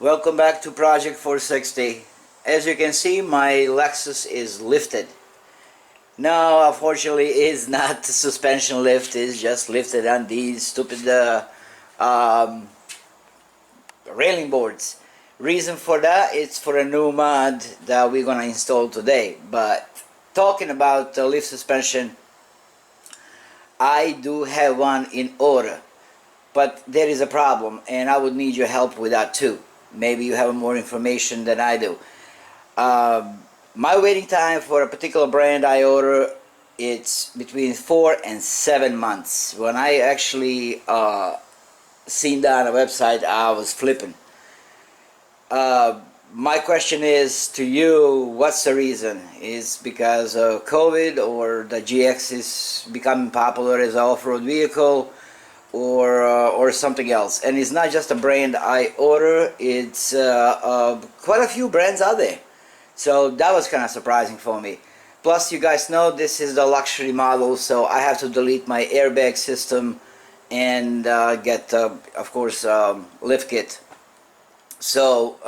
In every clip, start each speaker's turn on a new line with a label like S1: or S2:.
S1: Welcome back to Project 460. As you can see, my Lexus is lifted. No, unfortunately, it's not suspension lift. It's just lifted on these stupid railing boards. Reason for that, it's for a new mod that we're gonna install today. But talking about lift suspension, I do have one in order, but there is a problem, and I would need your help with that too. Maybe you have more information than I do. My waiting time for a particular brand I order, it's between 4 and 7 months. When I actually seen that on a website, I was flipping. My question is to you, what's the reason? Is because of COVID, or the GX is becoming popular as an off-road vehicle, or something else? And it's not just a brand I order, it's quite a few brands out there. So that was kind of surprising for me. Plus, you guys know this is the luxury model, so I have to delete my airbag system and get, of course, lift kit. So,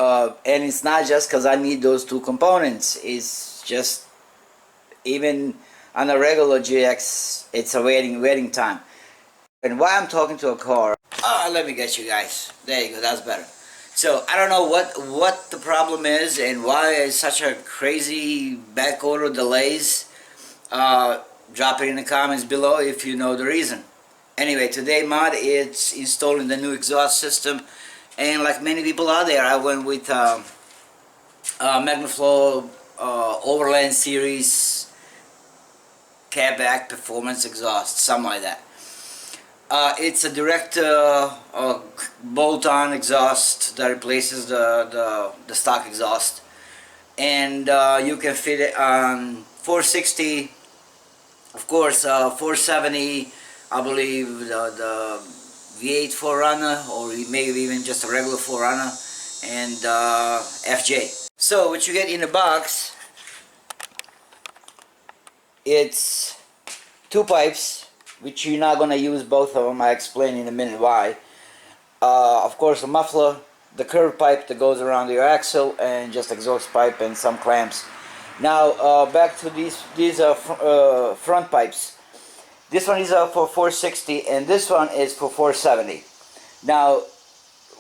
S1: and it's not just because I need those two components. It's just, even on a regular GX, it's a waiting time. And while I'm talking to a car, let me get you guys. There you go, that's better. So, I don't know what the problem is and why it's such a crazy back order delays. Drop it in the comments below if you know the reason. Anyway, today mod, it's installing the new exhaust system. And like many people out there, I went with magnaflow overland series cabback performance exhaust, something like that. It's a direct bolt-on exhaust that replaces the stock exhaust, and you can fit it on 460, of course, 470, I believe the V8 4Runner, or maybe even just a regular 4Runner, and FJ. So what you get in the box, it's two pipes, which you're not going to use both of them. I explain in a minute why. Of course, a muffler, the curved pipe that goes around your axle, and just exhaust pipe and some clamps. Now back to these front pipes. This one is for 460 and this one is for 470. Now,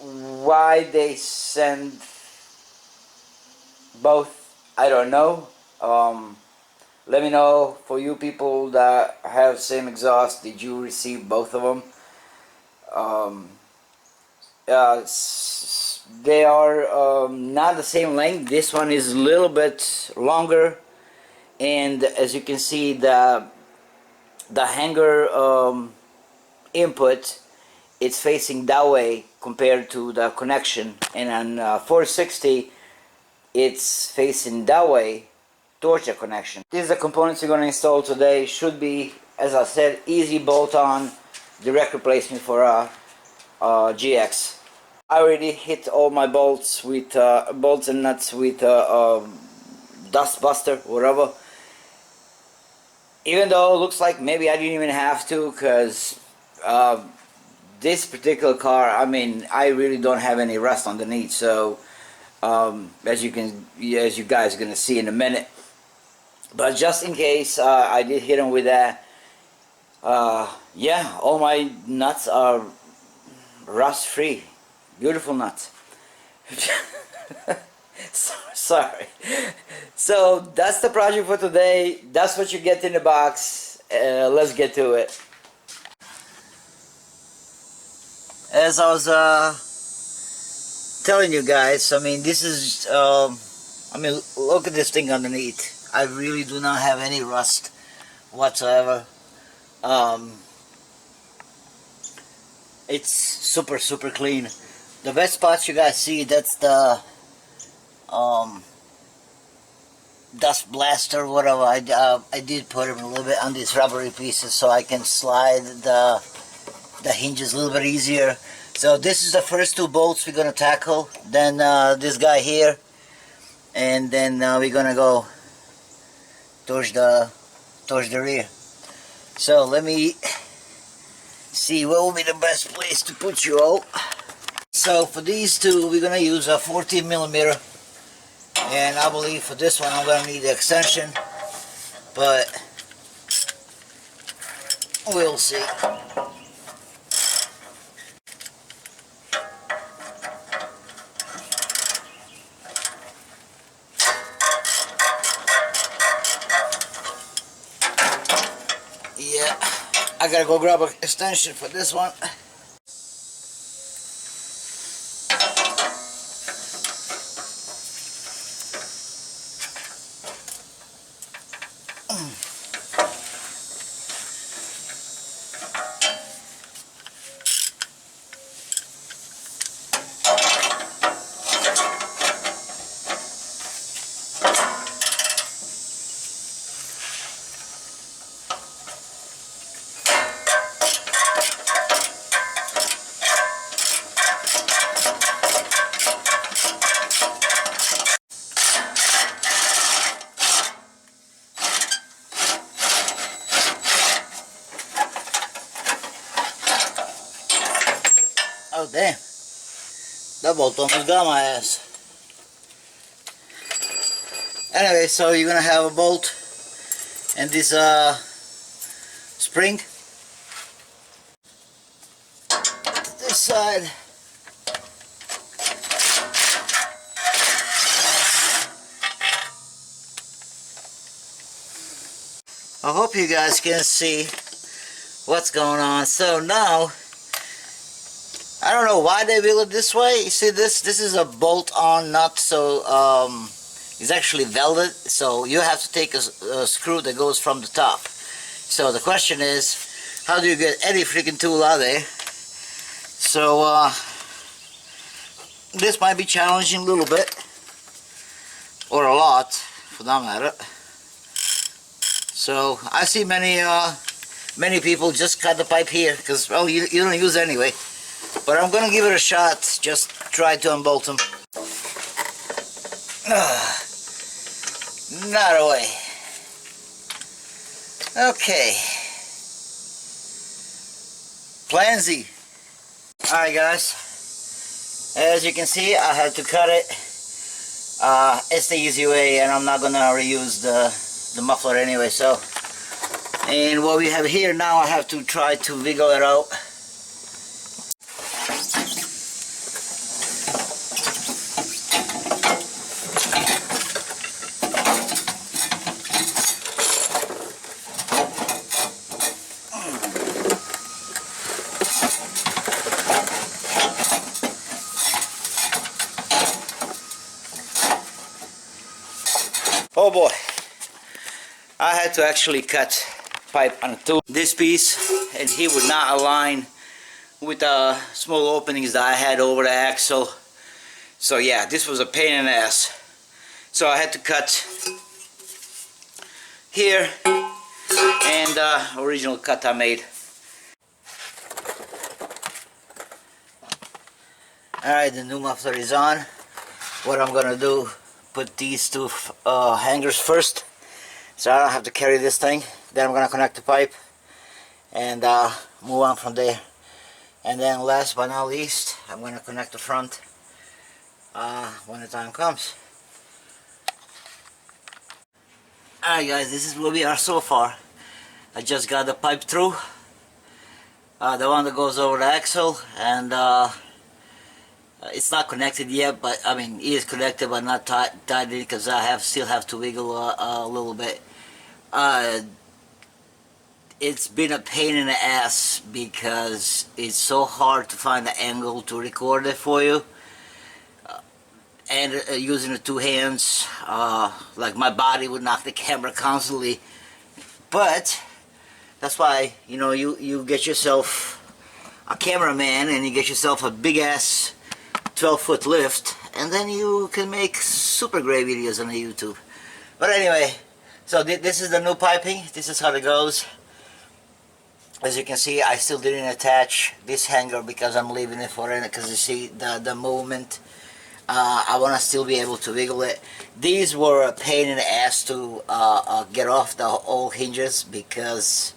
S1: why they send both, I don't know. Let me know, for you people that have same exhaust, did you receive both of them? They are not the same length. This one is a little bit longer, and as you can see, the hanger input, it's facing that way compared to the connection, and on 460 it's facing that way towards the connection. These are the components you're going to install today. Should be, as I said, easy bolt-on direct replacement for a GX. I already hit all my bolts with bolts and nuts with dust buster, whatever. Even though it looks like maybe I didn't even have to, because this particular car, I mean, I really don't have any rust underneath. So as you guys are gonna see in a minute. But just in case I did hit them with that, yeah, all my nuts are rust free. Beautiful nuts. Sorry. So that's the project for today. That's what you get in the box. Let's get to it. As I was telling you guys, I mean, this is I mean, look at this thing underneath. I really do not have any rust whatsoever. It's super clean. The best spots you guys see, that's the dust blaster, whatever. I did put them a little bit on these rubbery pieces so I can slide the hinges a little bit easier. So this is the first two bolts we're gonna tackle. Then this guy here, and then we're gonna go towards the rear. So let me see what will be the best place to put you all. So for these two, we're gonna use a 14 millimeter, and I believe for this one I'm gonna need the extension, but we'll see. Yeah, I gotta go grab an extension for this one. Oh damn, that bolt almost got my ass. Anyway, so you're gonna have a bolt and this spring. This side. I hope you guys can see what's going on. So now, I don't know why they build it this way. You see this is a bolt-on nut, so it's actually welded, so you have to take a screw that goes from the top. So the question is, how do you get any freaking tool out of there? So this might be challenging a little bit, or a lot for that matter. So I see many people just cut the pipe here because, well, you don't use it anyway. But I'm gonna give it a shot, just try to unbolt them. Not away. Okay. Plan Z. Alright guys, as you can see, I had to cut it. It's the easy way, and I'm not gonna reuse the muffler anyway, so. And what we have here now, I have to try to wiggle it out. Oh boy, I had to actually cut pipe on this piece, and he would not align with the small openings that I had over the axle. So yeah, this was a pain in the ass. So I had to cut here, and original cut I made. Alright, the new muffler is on. What I'm gonna do, put these two hangers first, so I don't have to carry this thing. Then I'm gonna connect the pipe and move on from there. And then last but not least, I'm gonna connect the front when the time comes. Alright guys, this is where we are so far. I just got the pipe through, the one that goes over the axle, and it's not connected yet, but I mean, it is connected but not tied in, because I still have to wiggle a little bit. It's been a pain in the ass because it's so hard to find the angle to record it for you, and using the two hands, like my body would knock the camera constantly. But that's why, you know, you get yourself a cameraman and you get yourself a big ass 12-foot lift, and then you can make super great videos on the YouTube. But anyway, so this is the new piping. This is how it goes. As you can see, I still didn't attach this hanger because I'm leaving it for it, because you see the movement. I want to still be able to wiggle it. These were a pain in the ass to get off the old hinges because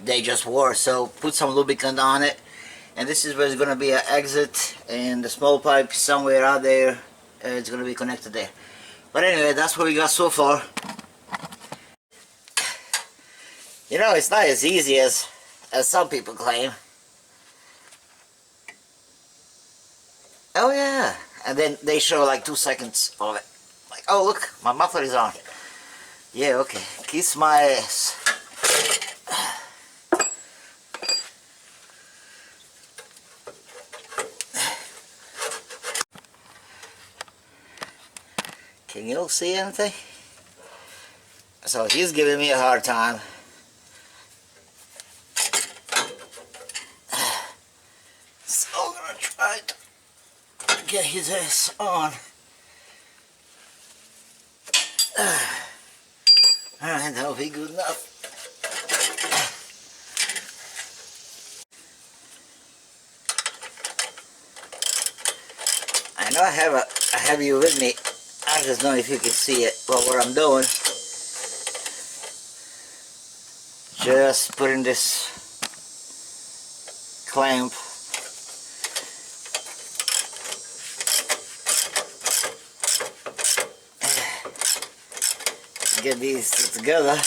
S1: they just wore. So put some lubricant on it, and this is where it's going to be an exit, and the small pipe somewhere out there, it's going to be connected there. But anyway, that's what we got so far. You know, it's not as easy as some people claim. Oh yeah, and then they show like 2 seconds of it. Like, oh look, my muffler is on. Yeah, okay, kiss my ass. Can you see anything? So he's giving me a hard time. So I'm gonna try to get his ass on. Alright, that'll be good enough. I know I have you with me. I just don't know if you can see it, but what I'm doing, just putting this clamp get these together.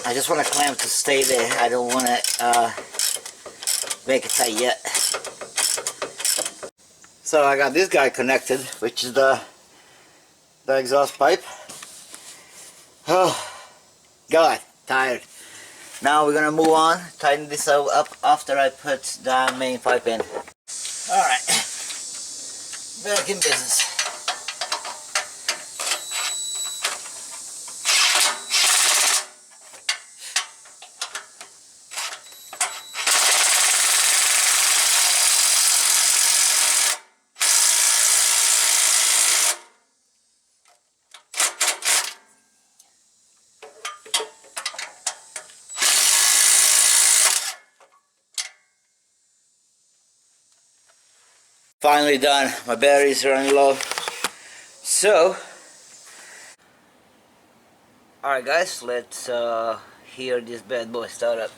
S1: I just want a clamp to stay there. I don't want to make it tight yet. So I got this guy connected, which is the exhaust pipe. Oh God, tired. Now we're gonna move on, tighten this up after I put the main pipe in. Alright, back in business. Finally done. My batteries are running low. So, alright guys, let's hear this bad boy start up.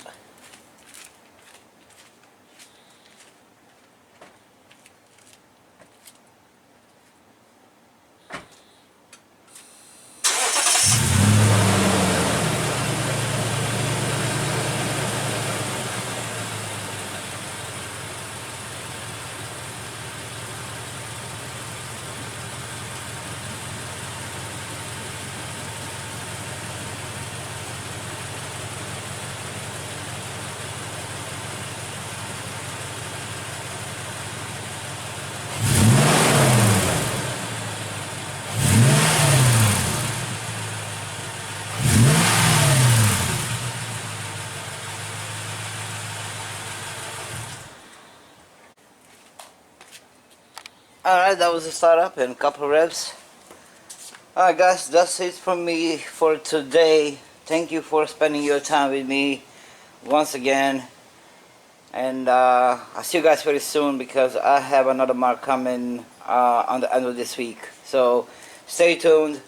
S1: Alright, that was the startup and a couple of revs. Alright guys, that's it from me for today. Thank you for spending your time with me once again. And I'll see you guys very soon because I have another mark coming on the end of this week. So stay tuned,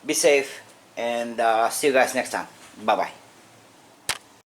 S1: be safe, and see you guys next time. Bye bye.